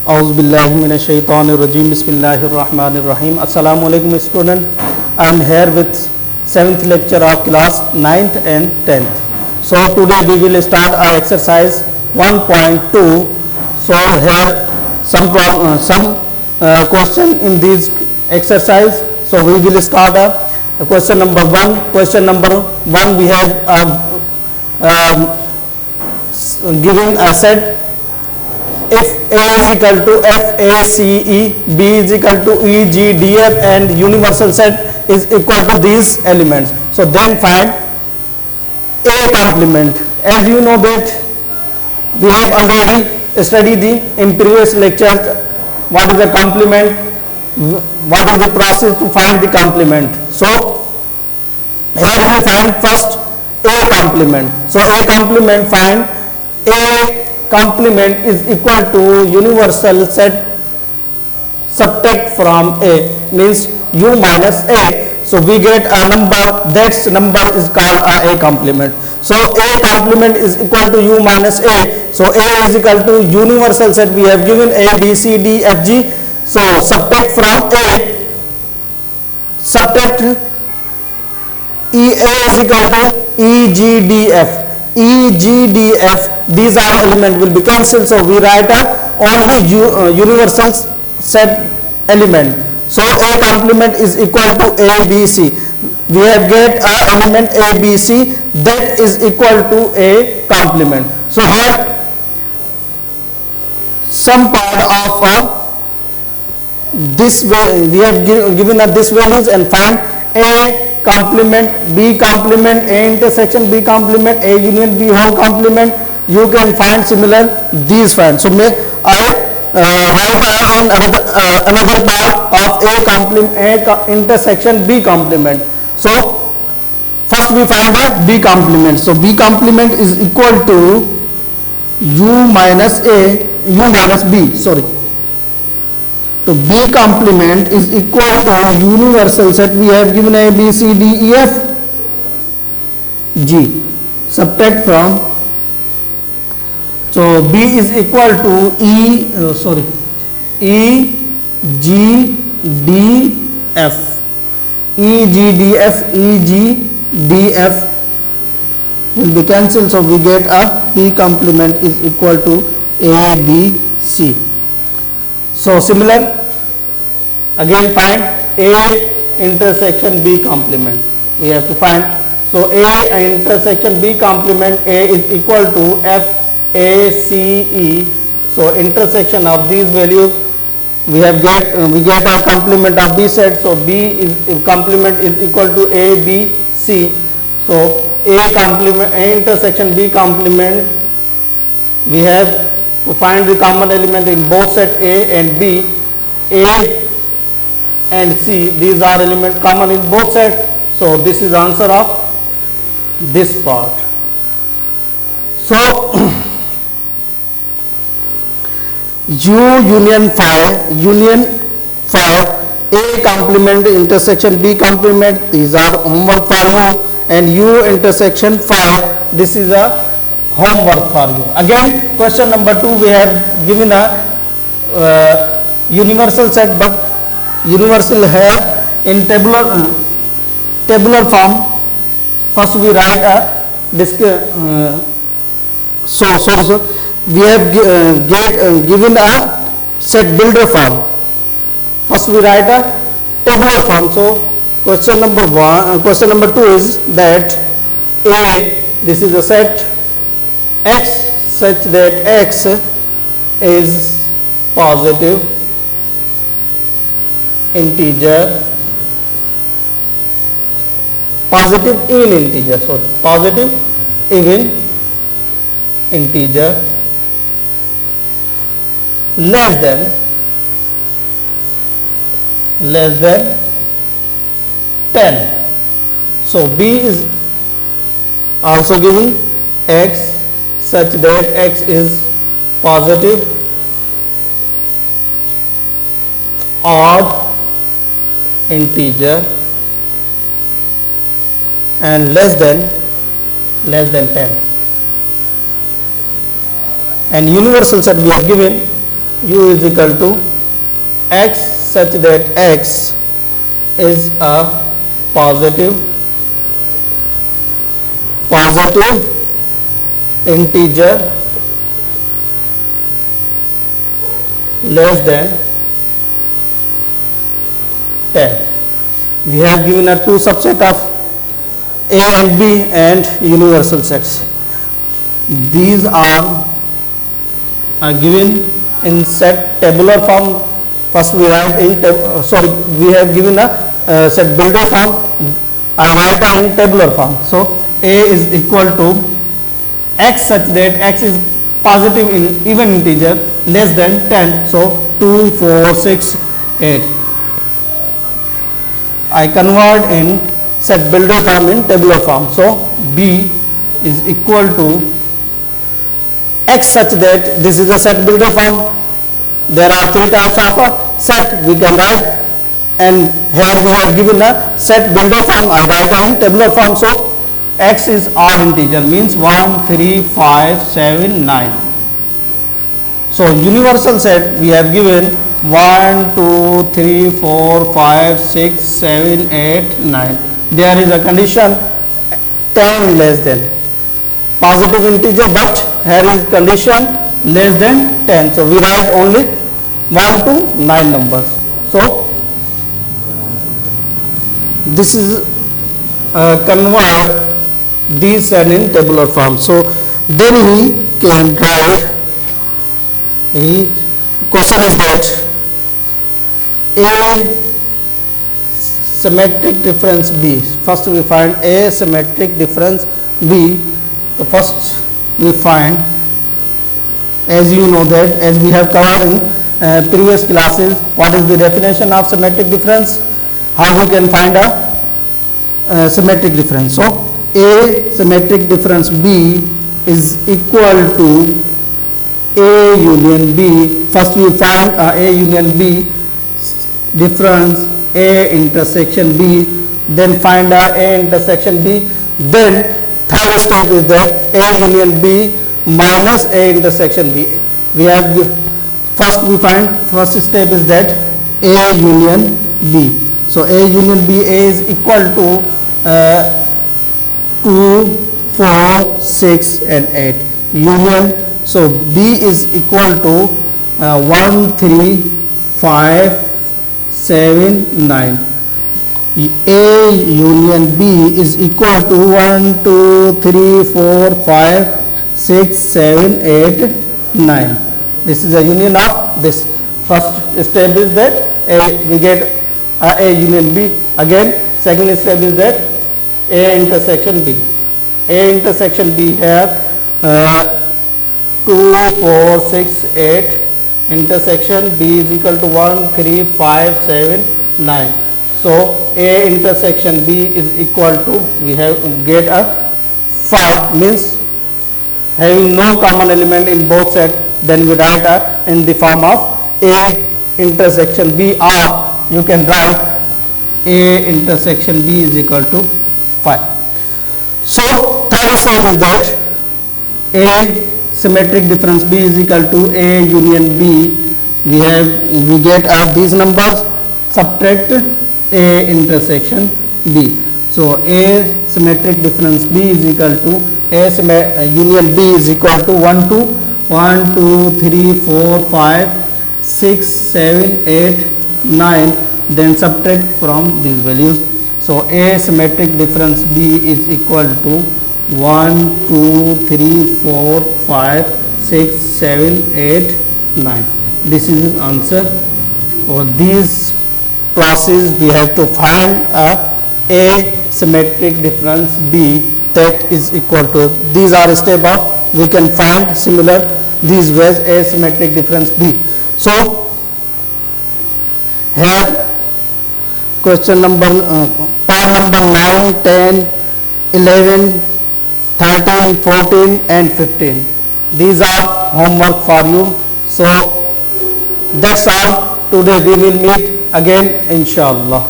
Auzubillahiminash-shaytanir-rajim. Bismillahir-rahmanir-rahim. Assalamualaikum student. I am here with 7th lecture of class 9th and 10th. So today we will start our exercise 1.2. So here some question in this exercise. So we will start question number 1. Question number 1 we have given a set. If A is equal to FACE, B is equal to EGDF and universal set is equal to these elements. So then find A complement. As you know that we have already studied in previous lectures what is the complement, what is the process to find the complement. So here we find first A complement. So A complement, find A complement is equal to universal set subtract from A, means U minus A. So we get a number, that number is called a complement. So A complement is equal to U minus A. So A is equal to universal set we have given A, B, C, D, F, G. So subtract from A, subtract A is equal to EGDF. EGDF, these are element will be cancelled, so we write only universal set element. So A complement is equal to ABC. We have get a element ABC that is equal to A complement. So here some part of this way we have given this values and find A complement, B complement, A intersection B complement, A union B whole complement. You can find similar these find. So may I write another part of A complement, A intersection B complement. So first we find the B complement. So B complement is equal to U minus A, U minus B. Sorry. So B complement is equal to universal set we have given A, B, C, D, E, F, G. Subtract from. So B is equal to E, G, D, F. E, G, D, F, E, G, D, F will be cancelled. So we get a B complement is equal to A, B, C. So similar, again find A intersection B complement. We have to find. So A intersection B complement, A is equal to FACE. So intersection of these values we get a complement of B set. So B is complement is equal to A, B, C. So A complement, A intersection B complement, we have to find the common element in both set A and B. A and C, these are elements common in both sets. So this is answer of this part. So U union phi A complement intersection B complement, these are homework for you, and U intersection phi, this is a homework for you. Again question number 2 we have given a universal set, but universal here in tabular form. First we write a so we have given a set builder form. First we write a tabular form. So question number 2 is that A, this is a set X such that X is positive integer, positive even integer, so positive even integer less than 10. So B is also given X such that X is positive, odd integer and less than 10. And universal set we have given u is equal to x such that x is a positive integer less than 10. We have given a two subset of A and B and universal sets. These are given in set tabular form. First we write in we have given a set builder form. I write in tabular form. So A is equal to x such that x is positive in even integer less than 10. So 2, 4, 6, 8. I convert in set builder form in tabular form. So B is equal to x such that this is a set builder form. There are three types of a set we can write, and here we have given a set builder form. I write in tabular form. So x is odd integer, means 1, 3, 5, 7, 9. So universal set we have given 1, 2, 3, 4, 5, 6, 7, 8, 9. There is a condition 10 less than positive integer, but here is condition less than 10. So we write only 1 to 9 numbers. So this is convert these set in tabular form. So then we can write the question is that A symmetric difference B. First we find A symmetric difference B. So first we find, as you know that as we have covered in previous classes, what is the definition of symmetric difference, how we can find a symmetric difference. So A symmetric difference B is equal to A union B. First we find A union B difference A intersection B, then find A intersection B. Then third step is that A union B minus A intersection B. We have first step is that A union B. So A union B, A is equal to 2, 4, 6 and 8 union. So B is equal to 1, 3, 5, 7, 9. A union B is equal to 1, 2, 3, 4, 5, 6, 7, 8, 9. This is a union of this. First step is that we get A union B. Again, second step is that A intersection B. A intersection B here 2, 4, 6, 8 intersection B is equal to 1, 3, 5, 7, 9. So A intersection B is equal to, we have get a 5, means having no common element in both sets, then we write in the form of A intersection B, or you can write A intersection B is equal to 5. So third step is that A symmetric difference B is equal to A union B. We get these numbers, subtract A intersection B. So A symmetric difference B is equal to A union B is equal to 1 2 3 4 5 6 7 8 9. Then subtract from these values. So A symmetric difference B is equal to 1 2 3 4 5 6 7 8 9. This is the answer. For these classes we have to find A symmetric difference B that is equal to, these are step of, we can find similar these ways A symmetric difference B. So here question number point number 9, 10, 11, 13, 14 and 15. These are homework for you. So that's all. Today we will meet again inshallah.